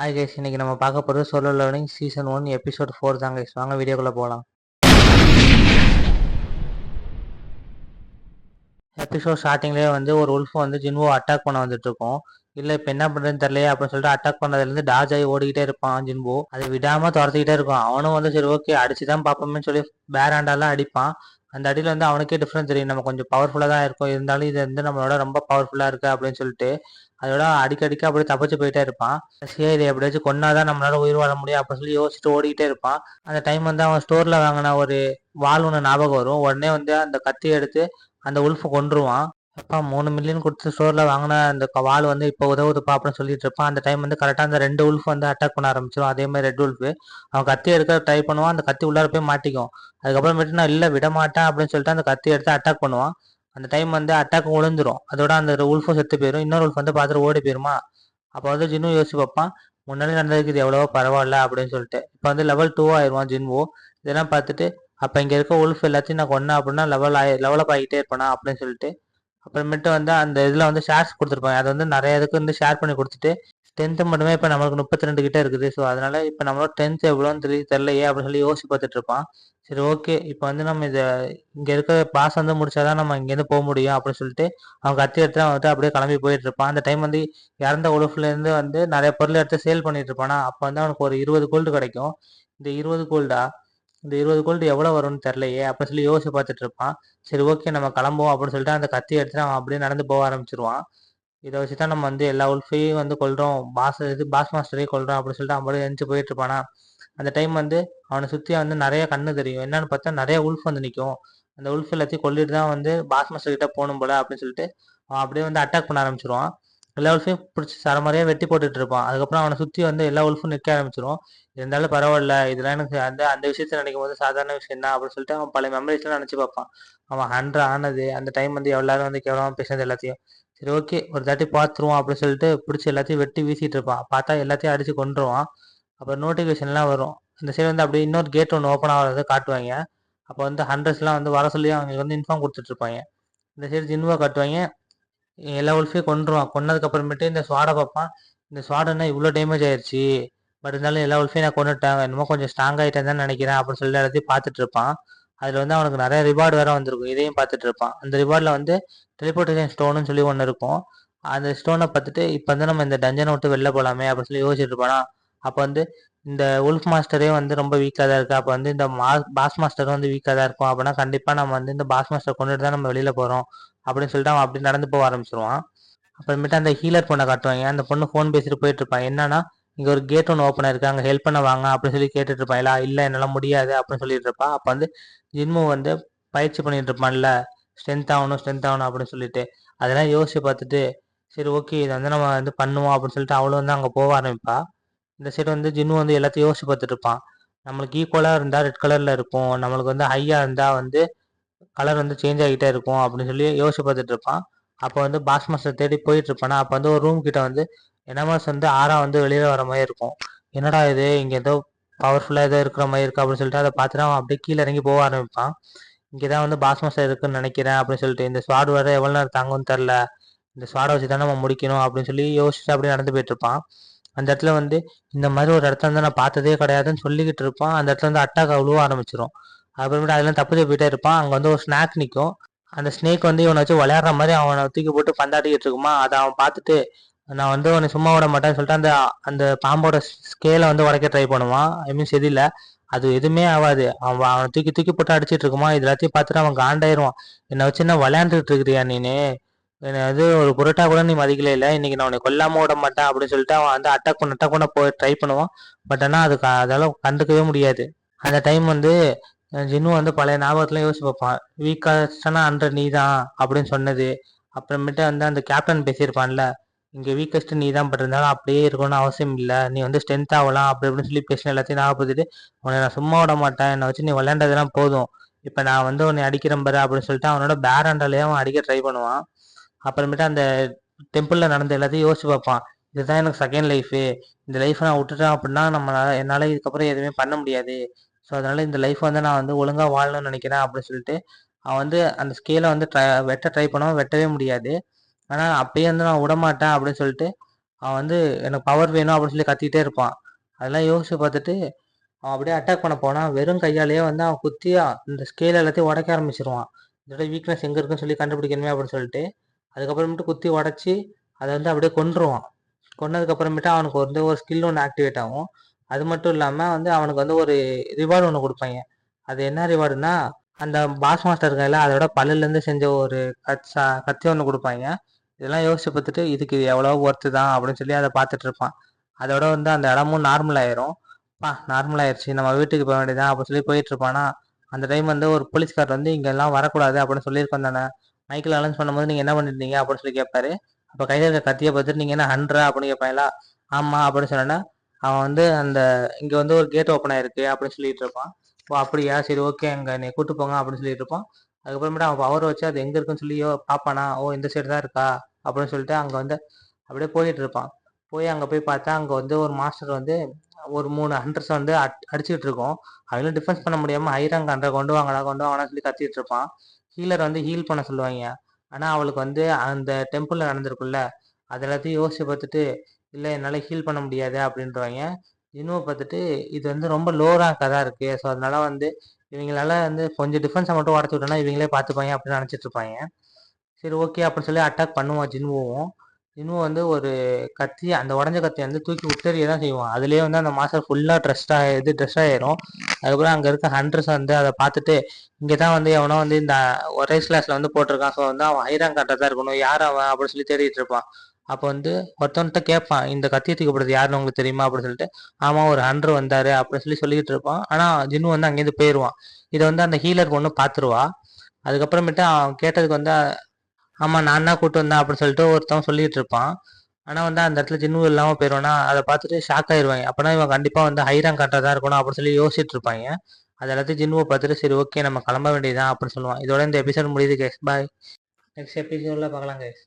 Hi guys, இன்னைக்கு நம்ம பார்க்க போகிறது சோலோ லேர்னிங் சீசன் 1 எபிசோட் 4 தான் கைஸ். வாங்க வீடியோக்குள்ளே போகலாம். எபிசோட் ஸ்டார்டிங்லேயே வந்து ஒரு உல்ஃப் வந்து ஜின்வோ அட்டாக் பண்ண வந்துட்டு இருக்கோம். இல்லை இப்போ என்ன பண்ணுறதுன்னு தெரியலையே அப்படின்னு சொல்லிட்டு அட்டாக் பண்ணதுலேருந்து டாஜ் ஆகி ஓடிக்கிட்டே இருப்பான் ஜின்வோ. அதை விடாமல் துரத்திக்கிட்டே இருக்கும். அவனும் வந்து சரி ஓகே அடிச்சு தான் பார்ப்போம்னு சொல்லி பேராண்டாலாம் அடிப்பான். அந்த அடியில் வந்து அவனுக்கே டிஃப்ரென்ஸ் தெரியும், நம்ம கொஞ்சம் பவர்ஃபுல்லாக தான் இருக்கும், இருந்தாலும் இது வந்து நம்மளோட ரொம்ப பவர்ஃபுல்லாக இருக்குது அப்படின்னு சொல்லிட்டு அதோட அடிக்கடிக்க அப்படியே தப்பிச்சு போயிட்டே இருப்பான். சரி எப்படியாச்சும் கொன்னாதான் நம்மளால உயிர் வாழ முடியும் அப்படின்னு சொல்லி யோசிச்சுட்டு ஓடிக்கிட்டே இருப்பான். அந்த டைம் வந்து அவன் ஸ்டோர்ல வாங்கின ஒரு வாள் ஒன்று ஞாபகம் வரும். உடனே வந்து அந்த கத்தி எடுத்து அந்த உல்ஃபை கொன்றுவான். அப்பா 3 மில்லியன் கொடுத்து ஸ்டோர்ல வாங்கின அந்த வாள் வந்து இப்போ உதவுதுப்பா அப்படின்னு சொல்லிட்டு இருப்பான். அந்த டைம் வந்து கரெக்டாக அந்த 2 உல்ஃப் வந்து அட்டாக் பண்ண ஆரம்பிச்சிடும். அதே மாதிரி ரெட் உல்ஃப் அவன் கத்தி எடுக்க ட்ரை பண்ணுவான். அந்த கத்தி உள்ளார போய் மாட்டிக்கும். அதுக்கப்புறமேட்டு நான் இல்லை விட மாட்டேன் அப்படின்னு சொல்லிட்டு அந்த கத்தி எடுத்து அட்டாக் பண்ணுவான். அந்த டைம் வந்து அட்டாக் விழுந்துரும். அதோட அந்த உல்ஃபும் செத்து போயிடும். இன்னொரு உல்ஃப் வந்து பார்த்துட்டு ஓடி போயிருமா. அப்போ வந்து ஜின்னு யோசிச்சு பார்ப்பான், முன்னாடி நடந்ததுக்கு இது எவ்வளவோ பரவாயில்ல அப்படின்னு சொல்லிட்டு. இப்போ வந்து லெவல் 2 ஆயிடுவான் ஜின்வோ. இதெல்லாம் பார்த்துட்டு அப்போ இங்கே இருக்க உல்ஃப் எல்லாத்தையும் நான் கொன்னேன் அப்படின்னா லெவலப் ஆகிட்டே இருப்பேனா அப்படின்னு சொல்லிட்டு அப்புறமேட்டு வந்து அந்த இதில் வந்து ஷேர்ஸ் கொடுத்துருப்பாங்க. அது வந்து நிறைய இதுக்கு வந்து ஷேர் பண்ணி கொடுத்துட்டு ஸ்ட்ரென்த்து மட்டுமே இப்போ நம்மளுக்கு 32 கிட்ட இருக்குது. ஸோ அதனால இப்போ நம்மளோட 10th எவ்வளோன்னு தெரியலையே அப்படின்னு சொல்லி யோசிச்சு பார்த்துட்டு இருப்பான். சரி ஓகே இப்போ வந்து நம்ம இதை இங்கே இருக்க பாஸ் வந்து முடிச்சாதான் நம்ம இங்கேருந்து போக முடியும் அப்படின்னு சொல்லிட்டு அவன் கத்தி எடுத்து அவன் வந்து அப்படியே கிளம்பி போயிட்டு இருப்பான். அந்த டைம் வந்து இறந்த உலஃப்லேருந்து வந்து நிறைய பொருள் எடுத்து சேல் பண்ணிட்டு இருப்பானா. அப்போ வந்து அவனுக்கு ஒரு 20 கோல்டு கிடைக்கும். இந்த 20 கோல்டா இந்த 20 கோல்டு எவ்வளோ வரும்னு தெரிலையே அப்படின்னு சொல்லி யோசிச்சு பார்த்துட்டு இருப்பான். சரி ஓகே நம்ம கிளம்புவோம் அப்படின்னு சொல்லிட்டு அந்த கத்தி எடுத்துட்டு அவன் அப்படியே நடந்து போக ஆரம்பிச்சிருவான். இதை வச்சு தான் நம்ம வந்து எல்லா உல்ஃபையும் வந்து கொல்றோம், பாஸ் மாஸ்டரையும் கொல்றோம் அப்படின்னு சொல்லிட்டு அவன் அப்படியே எழுந்து போயிட்டு இருப்பானா. அந்த டைம் வந்து அவனை சுற்றி வந்து நிறைய கண்ணு தெரியும். என்னன்னு பார்த்தா நிறைய உல்ஃப் வந்து நிற்கும். அந்த உல்ஃப் எல்லாத்தையும் கொல்லிட்டு தான் வந்து பாஸ் மாஸ்டர் கிட்ட போகணும் போல அப்படின்னு சொல்லிட்டு அவன் அப்படியே வந்து அட்டாக் பண்ண ஆரம்பிச்சிருவான். எல்லா உல்ஃபையும் பிடிச்சி சரமாரியாக வெட்டி போட்டுட்டு இருப்பான். அதுக்கப்புறம் அவனை சுற்றி வந்து எல்லா உல்ஃபும் நிற்க ஆரம்பிச்சிடும். இருந்தாலும் பரவாயில்ல, இதெல்லாம் எனக்கு அந்த அந்த விஷயத்த நினைக்கும் போது சாதாரண விஷயம் தான் அப்படின்னு சொல்லிட்டு அவன் பழைய மெமரிஸ்லாம் நினச்சி பார்ப்பான். அவன் 100 ஆனது அந்த டைம் வந்து எல்லாரும் வந்து கேவலமாக பேசினது எல்லாத்தையும் சரி ஓகே ஒரு தாட்டி பார்த்துருவான் அப்படின்னு சொல்லிட்டு பிடிச்சி எல்லாத்தையும் வெட்டி வீசிட்டு இருப்பான். பார்த்தா எல்லாத்தையும் அடிச்சு கொண்டுருவான். அப்புறம் நோட்டிஃபிகேஷன்லாம் வரும். இந்த சைடு வந்து அப்படியே இன்னொரு கேட் ஒன்று ஓப்பன் ஆகிறத காட்டுவாங்க. அப்போ வந்து ஹண்ட்ரட்ஸ்லாம் வந்து வர சொல்லி அவங்களுக்கு வந்து இன்ஃபார்ம் கொடுத்துட்டு இருப்பாங்க. இந்த சைடு ஜின்வா காட்டுவாங்க. எல்லா உல்ஃபையும் கொன்றுவான். கொன்னதுக்கு அப்புறமேட்டு இந்த ஸ்வாடை பார்ப்பான். இந்த ஸ்வாடுன்னா இவ்வளோ டேமேஜ் ஆயிடுச்சு, பட் இருந்தாலும் எல்லா உல்ஃபையும் நான் கொண்டுட்டேன், என்னமோ கொஞ்சம் ஸ்ட்ராங் ஆகிட்டேன் தான் நினைக்கிறேன் அப்படின்னு சொல்லி எல்லாத்தையும் பார்த்துட்டு இருப்பான். அதில் வந்து அவனுக்கு நிறைய ரிவார்டு வேற வந்திருக்கும். இதையும் பார்த்துட்டு இருப்பான். அந்த ரிவார்டில் வந்து டெலிபோர்டேஷன் ஸ்டோனுன்னு சொல்லி ஒன்று இருக்கும். அந்த ஸ்டோனை பார்த்துட்டு இப்போ வந்து நம்ம இந்த டஞ்சனை விட்டு வெளில போகலாமே அப்படின்னு சொல்லி யோசிச்சுட்டு இருப்பானா. அப்போ வந்து இந்த உல்ஃப் மாஸ்டரே வந்து ரொம்ப வீக்காக தான் இருக்குது. அப்போ வந்து இந்த பாஸ் மாஸ்டரும் வந்து வீக்காக தான் இருக்கும். அப்படின்னா கண்டிப்பாக நம்ம வந்து இந்த பாஸ் மாஸ்டர் கொண்டுட்டு தான் நம்ம வெளியில் போகிறோம் அப்படின்னு சொல்லிட்டு அவன் அப்படி நடந்து போக ஆரம்பிச்சிருவான். அப்புறமேட்டு அந்த ஹீலர் பொண்ணை காட்டுவாங்க. அந்த பொண்ணு ஃபோன் பேசிட்டு போயிட்டு இருப்பான். என்னன்னா இங்கே ஒரு கேட் ஒன்று ஓப்பன் இருக்கு, அங்கே ஹெல்ப் பண்ண வாங்க அப்படின்னு சொல்லி கேட்டுட்டு இருப்பான். இல்லை என்னால் முடியாது அப்படின்னு சொல்லிட்டு இருப்பா. அப்போ வந்து ஜின்மு வந்து பயிற்சி பண்ணிட்டு இருப்பான்ல, ஸ்ட்ரென்த் ஆகணும் அப்படின்னு சொல்லிட்டு அதெல்லாம் யோசிச்சு பார்த்துட்டு சரி ஓகே இதை வந்து நம்ம வந்து பண்ணுவோம் அப்படின்னு சொல்லிட்டு அவளும் வந்து அங்கே போக ஆரம்பிப்பா. இந்த சைடு வந்து ஜின்னு வந்து எல்லாத்தையும் யோசிச்சு பார்த்துட்டு இருப்பான். நம்மளுக்கு ஈக்குவலாக இருந்தால் ரெட் கலரில் இருக்கும், நம்மளுக்கு வந்து ஹையாக இருந்தால் வந்து கலர் வந்து சேஞ்ச் ஆகிட்டே இருக்கும் அப்படின்னு சொல்லி யோசிச்சு பார்த்துட்டு இருப்பான். அப்போ வந்து பாஸ் மாஸ்டர் தேடி போயிட்டு இருப்பானா. அப்போ வந்து ஒரு ரூம் கிட்ட வந்து எனாமஸ் வந்து ஆறா வந்து வெளியில வர மாதிரி இருக்கும். என்னடா இது இங்கே ஏதோ பவர்ஃபுல்லாக ஏதோ இருக்கிற மாதிரி இருக்கு அப்படின்னு சொல்லிட்டு அதை பார்த்துட்டு அவன் அப்படியே கீழே இறங்கி போக ஆரம்பிப்பான். இங்கே தான் வந்து பாஸ் மாஸ்டர் இருக்குன்னு நினைக்கிறேன் அப்படின்னு சொல்லிட்டு இந்த ஸ்வாட் வர எவ்வளோ நேரம் தாங்கும்னு தெரில, இந்த ஸ்வாடை வச்சு தான் நம்ம முடிக்கணும் அப்படின்னு சொல்லி யோசிச்சுட்டு அப்படியே நடந்து போயிட்டு இருப்பான். அந்த இடத்துல வந்து இந்த மாதிரி ஒரு இடத்துல வந்து நான் பார்த்ததே கிடையாதுன்னு சொல்லிக்கிட்டு இருப்பான். அந்த இடத்துல வந்து அட்டாக் அவ்வளோ ஆரம்பிச்சிடும். அப்புறமேட்டு அதெல்லாம் தப்பிச்சு போயிட்டே இருப்பான். அங்கே வந்து ஒரு ஸ்நாக் நிற்கும். அந்த ஸ்னேக் வந்து இவனை வச்சு விளையாடுற மாதிரி அவனை தூக்கி போட்டு பந்தாடிக்கிட்டு இருக்குமா. அதை அவன் பார்த்துட்டு நான் வந்து உன்னை சும்மா விட மாட்டேன்னு சொல்லிட்டு அந்த அந்த பாம்போட ஸ்கேலை வந்து உடைக்க ட்ரை பண்ணுவான். ஐ மீன் செதில அது எதுவுமே ஆகாது. அவனை தூக்கி தூக்கி போட்டு அடிச்சிட்டு இருக்குமா. இது எல்லாத்தையும் பார்த்துட்டு அவன் காண்டாயிருவான். என்னை வச்சு என்ன விளையாண்டுட்டு இருக்கிறியா நீனு, என்னை வந்து ஒரு புரோட்டா கூட நீ மதிக்கல, இல்லை இன்னைக்கு நான் உன்னை கொல்லாம விட மாட்டேன் அப்படின்னு சொல்லிட்டு அவன் வந்து அட்டாக் பண்ண போய் ட்ரை பண்ணுவான். பட் ஆனால் அதெல்லாம் கண்டுக்கவே முடியாது. அந்த டைம் வந்து ஜின்னு வந்து பழைய ஞாபகத்துல யோசிச்சு பார்ப்பான். வீக்கஸ்டான அன்ற நீ தான் அப்படின்னு சொன்னது. அப்புறமேட்டு வந்து அந்த கேப்டன் பேசியிருப்பான்ல, இங்கே வீக்கஸ்ட் நீ தான், பட் இருந்தாலும் அப்படியே இருக்கணும்னு அவசியம் இல்லை, நீ வந்து ஸ்ட்ரென்த் ஆகலாம் அப்படி அப்படின்னு சொல்லி பேசின எல்லாத்தையும் ஞாபகப்படுத்திட்டு உன்னை நான் சும்மா விட மாட்டேன், என்னை வச்சு நீ விளையாண்டதெல்லாம் போதும், இப்போ நான் வந்து உன்னை அடிக்கிறேன் பாரு அப்படின்னு சொல்லிட்டு அவனோட பேரண்டாலேயே அவன் அடிக்க ட்ரை பண்ணுவான். அப்புறமேட்டு அந்த டெம்பிளில் நடந்த எல்லாத்தையும் யோசிச்சு பார்ப்பான். இதுதான் எனக்கு செகண்ட் லைஃபு, இந்த லைஃப்பை நான் விட்டுட்டேன் அப்படின்னா என்னால் இதுக்கப்புறம் எதுவுமே பண்ண முடியாது. ஸோ அதனால இந்த லைஃப் வந்து நான் வந்து ஒழுங்காக வாழணும்னு நினைக்கிறேன் அப்படின்னு சொல்லிட்டு அவன் வந்து அந்த ஸ்கேலை வந்து வெட்ட ட்ரை பண்ணுவான். வெட்டவே முடியாது. ஆனால் அப்பயே வந்து நான் விடமாட்டேன் அப்படின்னு சொல்லிட்டு அவன் வந்து எனக்கு பவர் வேணும் அப்படின்னு சொல்லி கத்திக்கிட்டே இருப்பான். அதெல்லாம் யோசிச்சு பார்த்துட்டு அவன் அப்படியே அட்டாக் பண்ண போனா வெறும் கையாலேயே வந்து அவன் குத்தி இந்த ஸ்கேல் எல்லாத்தையும் உடைக்க ஆரம்பிச்சிருவான். இதோட வீக்னஸ் எங்க இருக்குன்னு சொல்லி கண்டுபிடிக்கணுமே அப்படின்னு சொல்லிட்டு அதுக்கப்புறமேட்டு குத்தி உடச்சி அதை வந்து அப்படியே கொன்றுவான். கொன்னதுக்கு அப்புறமேட்டு அவனுக்கு வந்து ஒரு ஸ்கில் ஒன்று ஆக்டிவேட் ஆகும். அது மட்டும் இல்லாம வந்து அவனுக்கு வந்து ஒரு ரிவார்டு ஒன்று கொடுப்பாங்க. அது என்ன ரிவார்டுனா அந்த பாஸ் மாஸ்டர் இருக்காங்கல்ல அதோட பல்லுல இருந்து செஞ்ச ஒரு கத்தி ஒன்று கொடுப்பாங்க. இதெல்லாம் யோசிச்சு பார்த்துட்டு இதுக்கு எவ்வளோ ஒர்த்து தான் அப்படின்னு சொல்லி அதை பார்த்துட்டு இருப்பான். அதோட வந்து அந்த இடமும் நார்மல் ஆயிரும். நார்மல் ஆயிடுச்சு நம்ம வீட்டுக்கு போக வேண்டியதான் அப்படின்னு சொல்லி போயிட்டு இருப்பானா அந்த டைம் வந்து ஒரு போலீஸ்கார் வந்து இங்கெல்லாம் வரக்கூடாது அப்படின்னு சொல்லியிருக்கோம் தானே, மைக்கில் அலௌன்ஸ் பண்ணும்போது நீங்க என்ன பண்ணிருந்தீங்க அப்படின்னு சொல்லி கேட்பாரு. அப்ப கையில இருக்க கத்தியை பார்த்துட்டு நீங்க என்ன ஹண்ட்ரா அப்படின்னு கேட்பாங்களா. ஆமா அப்படின்னு சொன்னா அவன் வந்து அந்த இங்க வந்து ஒரு கேட் ஓப்பன் ஆயிருக்கு அப்படின்னு சொல்லிட்டு இருப்பான். ஓ அப்படியா, சரி ஓகே அங்க என்னை கூட்டு போங்க அப்படின்னு சொல்லிட்டு இருப்பான். அதுக்கப்புறமேட்டு அவன் பவர் வச்சு அது எங்க இருக்குன்னு சொல்லி பாப்பானா, ஓ இந்த சைடு தான் இருக்கா அப்படின்னு சொல்லிட்டு அங்க வந்து அப்படியே போயிட்டு இருப்பான். போய் அங்க போய் பார்த்தா அங்க வந்து ஒரு மாஸ்டர் வந்து ஒரு 3 ஹண்டர்ஸ் வந்து அடிச்சுக்கிட்டு இருக்கோம். அவங்களும் டிஃபென்ஸ் பண்ண முடியாம ஹைராங் ஹண்டரை கொண்டு வாங்கடா கொண்டு வாங்கடா சொல்லி கத்திட்டு இருப்பான். ஹீலர் வந்து ஹீல் பண்ண சொல்லுவாங்க. ஆனா அவளுக்கு வந்து அந்த டெம்பிள்ல நடந்திருக்குல்ல அது எல்லாத்தையும் யோசிச்சு பார்த்துட்டு இல்ல என்னால ஹீல் பண்ண முடியாது அப்படின்றவாங்க. ஜினுவை பார்த்துட்டு இது வந்து ரொம்ப லோ ரேங்காக தான் இருக்கு. ஸோ அதனால வந்து இவங்களால வந்து கொஞ்சம் டிஃபென்ஸை மட்டும் உடச்சு விட்டோம்னா இவங்களே பார்த்துப்பாங்க அப்படின்னு நினச்சிட்டு இருப்பாங்க. சரி ஓகே அப்படின்னு சொல்லி அட்டாக் பண்ணுவான் ஜின்வுவும். ஜின்வு வந்து ஒரு கத்தி அந்த உடஞ்ச கத்தியை வந்து தூக்கி விட்டறிய தான் செய்வான். அதுலேயே வந்து அந்த மாஸ்டர் ஃபுல்லாக ட்ரெஸ் ஆயிரும். அதுக்கப்புறம் அங்கே இருக்க ஹண்ட்ரஸ் வந்து அதை பார்த்துட்டு இங்கே தான் வந்து எவனோ வந்து இந்த ஒரே கிளாஸில் வந்து போட்டிருக்கான். ஸோ வந்து அவன் ஹைராங் கரெக்டாக தான் இருக்கணும், யார் அவன் அப்படின்னு சொல்லி தேடிட்டு இருப்பான். அப்போ வந்து ஒருத்தவன்கிட்ட கேட்பான் இந்த கத்தியை தூக்கப்படுறது யாருன்னு உங்களுக்கு தெரியுமா அப்படின்னு சொல்லிட்டு. ஆமா ஒரு ஹண்ட்ரு வந்தாரு அப்படின்னு சொல்லி சொல்லிட்டு இருப்பான். ஆனா ஜின்னு வந்து அங்கேருந்து போயிடுவான். இதை வந்து அந்த ஹீலர் பொண்ணு பார்த்துருவா. அதுக்கப்புறமேட்டு அவன் கேட்டதுக்கு வந்து ஆமா நான் தான் கூட்டு வந்தேன் அப்படின்னு சொல்லிட்டு ஒருத்தவன் சொல்லிட்டு இருப்பான். ஆனா வந்து அந்த இடத்துல ஜின்னு இல்லாம போயிடுவானா அதை பார்த்துட்டு ஷாக் ஆயிருவாங்க. அப்பனா இவன் கண்டிப்பா வந்து ஹைராங் கரெக்டாக தான் இருக்கணும் அப்படின்னு சொல்லி யோசிச்சுட்டு இருப்பாங்க. அது எல்லாத்தையும் ஜின்னுவை பார்த்துட்டு சரி ஓகே நம்ம கிளம்ப வேண்டியதுதான் அப்படின்னு சொல்லுவான். இதோட இந்த எபிசோட் முடியுது கைஸ். பாய். நெக்ஸ்ட் எபிசோட்ல பார்க்கலாம் கைஸ்.